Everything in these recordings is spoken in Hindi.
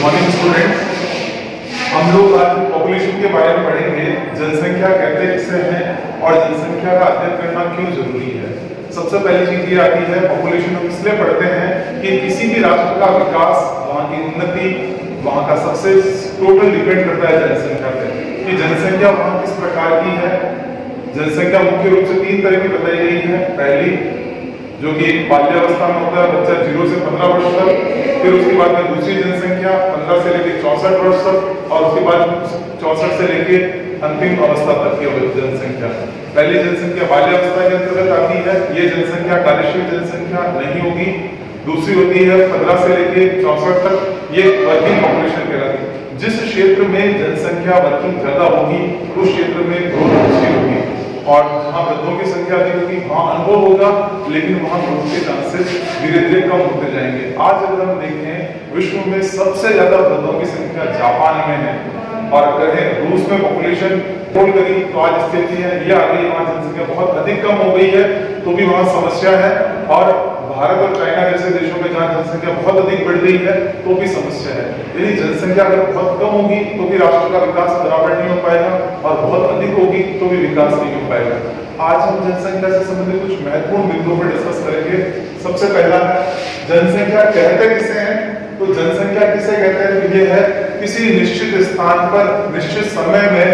Morning student. हम लोग आज पॉपुलेशन के बारे में पढ़ेंगे। जनसंख्या कहते किसे हैं और जनसंख्या का अध्ययन करना क्यों जरूरी है। सबसे पहली चीज ये आती है, पॉपुलेशन हम इसलिए पढ़ते हैं कि किसी भी राष्ट्र का विकास, वहाँ की उन्नति, वहाँ का सक्सेस टोटल डिपेंड करता है जनसंख्या पे कि जनसंख्या वहाँ किस प्रकार की है। जनसंख्या मुख्य रूप से 3 तरह की बताई गई है। पहली जो कि बाल्यावस्था में होता है, बच्चा 0 से 15 वर्ष तक। फिर उसके बाद में दूसरी जनसंख्या 15 से लेकर 64 वर्ष तक, और उसके बाद 64 से लेकर अंतिम अवस्था तक की जनसंख्या। पहली जनसंख्या बाल्यावस्था के अंतर्गत आती है। ये जनसंख्या कार्यशील जनसंख्या नहीं होगी। दूसरी होती है 15 से लेकर 64 तक, ये वर्किंग पॉपुलेशन कहलाती है। जिस क्षेत्र में जनसंख्या वर्किंग ज्यादा होगी उस क्षेत्र में ग्रोथ अच्छी होगी, और जहाँ वृद्धों की संख्या अधिक होगी वहाँ अनुभव होगा, लेकिन वहाँ ग्रोथ के चांसेस धीरे धीरे कम होते जाएंगे। आज अगर हम देखें, विश्व में सबसे ज्यादा वृद्धों की संख्या जापान में है, और कहें रूस में पॉपुलेशन होल्ड करी तो आज स्थिति है ये आ गई, वहाँ जनसंख्या बहुत अधिक कम हो गई है तो भी वहाँ समस्या है। और भारत और चाइना जैसे देशों में जहाँ जनसंख्या बहुत अधिक बढ़ गई है तो भी समस्या है। यदि जनसंख्या अगर बहुत कम होगी तो भी राष्ट्र का विकास बराबर नहीं हो पाएगा, और बहुत अधिक होगी तो भी विकास नहीं हो पाएगा। आज हम जनसंख्या से संबंधित कुछ महत्वपूर्ण बिंदुओं पर डिस्कस करेंगे। सबसे पहला है, जनसंख्या कहते किसे हैं। तो जनसंख्या किसे कहते हैं, तो ये है किसी निश्चित स्थान पर निश्चित समय में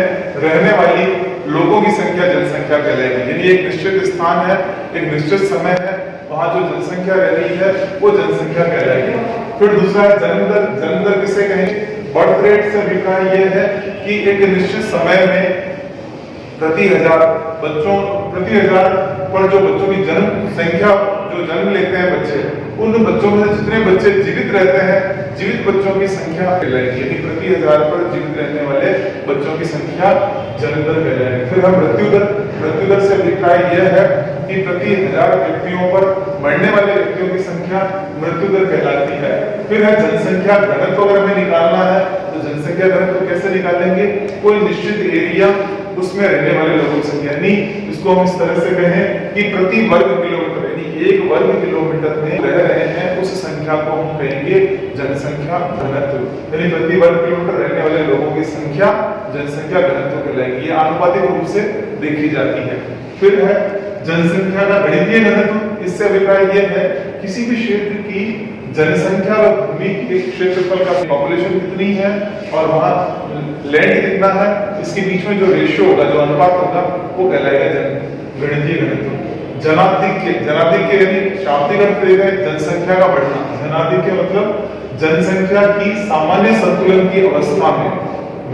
रहने वाली लोगों की संख्या जनसंख्या कहलाएगी। यानी एक निश्चित स्थान है, एक निश्चित समय है, वहां जो जनसंख्या रह रही है वो जनसंख्या कहलाएगी। फिर दूसरा है जन्म दर। जन्म दर किसे कहें, बर्थ रेट से अभिप्राय ये है कि एक निश्चित समय में प्रति हजार पर जो बच्चों की जन्म संख्या, जो जन्म लेते हैं बच्चे, उन बच्चों में जितने बच्चे जीवित रहते हैं, जीवित बच्चों की संख्या कहलाएगी। यानी प्रति हजार पर जीवित रहने वाले बच्चों की संख्या जन्म दर कहलाएगी। फिर हम मृत्यु दर। मृत्यु दर से अभिप्राय यह है कि प्रति 1000 व्यक्तियों पर मरने वाले व्यक्तियों की संख्या मृत्यु दर कहलाती है। फिर है जनसंख्या घनत्व। अगर हमें निकालना है तो जनसंख्या घनत्व कैसे निकालेंगे, कोई निश्चित एरिया, उसमें रहने वाले लोगों की संख्या, यानी इसको हम इस तरह से कहें कि प्रति वर्ग किलोमीटर, यानी 1 वर्ग किलोमीटर में रह रहे हैं उस संख्या को हम कहेंगे जनसंख्या घनत्व। यानी प्रति वर्ग किलोमीटर रहने वाले लोगों की संख्या जनसंख्या घनत्व कहलाएगी। ये आनुपातिक रूप से देखी जाती है। फिर है जनसंख्या का गणितीय घनत्व। इससे अभिप्राय यह है किसी भी क्षेत्र की जनसंख्या और भूमि के क्षेत्रफल का पॉपुलेशन कितनी है और वहाँ लैंड कितना है, इसके बीच में जो रेशियो होगा, जो अनुपात होगा, वो कहलाएगा गणितीय घनत्व। जनाधिक्य। जनाधिक्य यानी शाब्दिक अर्थ है जनसंख्या का बढ़ना। जनाधिक्य मतलब जनसंख्या की सामान्य संतुलन की अवस्था में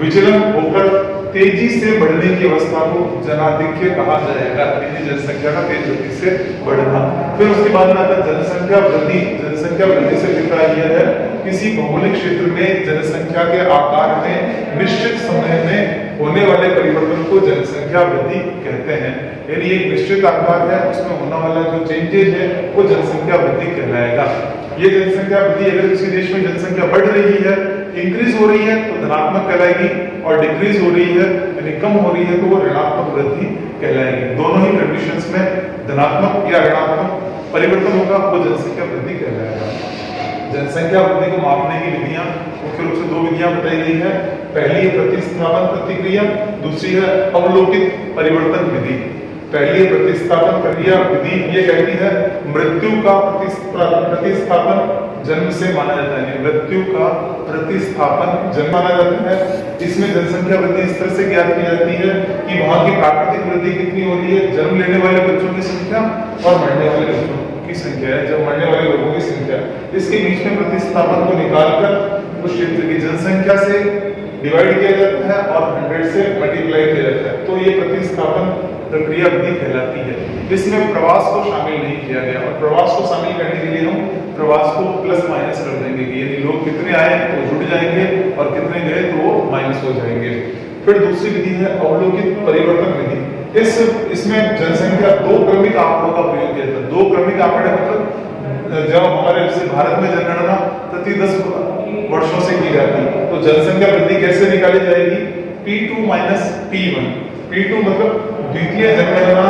विचलन होकर तेजी से बढ़ने की अवस्था को जनाधिक्य कहा जाएगा। जनसंख्या का तेज गति से बढ़ना। फिर उसके बाद में आता है जनसंख्या वृद्धि। जनसंख्या वृद्धि से अभिप्राय यह है किसी भौगोलिक क्षेत्र में जनसंख्या के आकार में निश्चित समय में होने वाले परिवर्तन को जनसंख्या वृद्धि कहते हैं। यानी एक निश्चित आकार है, उसमें होने वाला जो चेंजेज है वो जनसंख्या वृद्धि कहलाएगा। ये जनसंख्या वृद्धि अगर किसी देश में जनसंख्या बढ़ रही है, इंक्रीज हो रही है तो धनात्मक कहलाएगी, और डिक्रीज हो रही है यानी कम हो रही है तो वो ऋणात्मक वृद्धि कहलाएगी। दोनों ही कंडीशंस में धनात्मक या ऋणात्मक परिवर्तन होगा वो जनसंख्या वृद्धि कहलाएगा। जनसंख्या वृद्धि को मापने की विधियां मुख्य रूप से 2 विधियां बताई गई है। पहली है प्रतिस्थापन प्रतिक्रिया, दूसरी है अवलोकित परिवर्तन विधि। पहली है प्रतिस्थापन प्रक्रिया विधि। ये कहती है मृत्यु का प्रतिस्थापन जन्म से माना जाता है। मृत्यु का प्रतिस्थापन जन्म माना जाता है। इसमें जनसंख्या वृद्धि इस तरह से ज्ञात की जाती है कि वहां की प्राकृतिक वृद्धि कितनी हो रही है, जन्म लेने वाले बच्चों की संख्या और मरने वाले बच्चों की संख्या है, जब मरने वाले लोगों की संख्या, इसके बीच में प्रतिस्थापन को निकालकर उस क्षेत्र की जनसंख्या से डिवाइड किया जाता है और 100 से मल्टीप्लाई किया जाता है, तो ये प्रतिस्थापन प्रक्रिया विधि कहलाती है। इसमें प्रवास को शामिल नहीं किया गया, और प्रवास को शामिल करने के लिए हम प्रवास को प्लस माइनस कर देंगे कि यदि लोग कितने आए तो जुड़ जाएंगे और कितने गए तो वो माइनस हो जाएंगे। फिर दूसरी विधि है अवलोकित परिवर्तन विधि। इसमें जनसंख्या 2 क्रमिक आंकड़ों का प्रयोग किया जाता है। 2 क्रमिक आंकड़े मतलब जब हमारे जैसे भारत में जनगणना प्रति 10 वर्षों से की जाती है तो जनसंख्या वृद्धि कैसे निकाली जाएगी, P2 माइनस P1। P2 मतलब द्वितीय जनगणना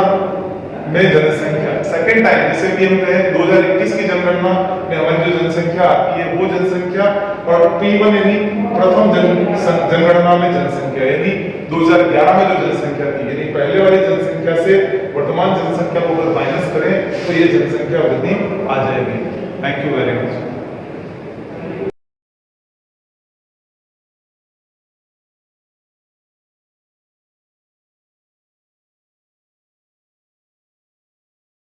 में जनसंख्या, सेकेंड टाइम, जैसे भी हम कहें 2021 की जनगणना में हमारी जो जनसंख्या आती है वो जनसंख्या और P1 यानी प्रथम जनगणना में जनसंख्या, यानी 2011 में जो जनसंख्या थी, यानी पहले वाली जनसंख्या से वर्तमान जनसंख्या को अगर माइनस करें तो ये जनसंख्या वृद्धि आ जाएगी। Thank you very much.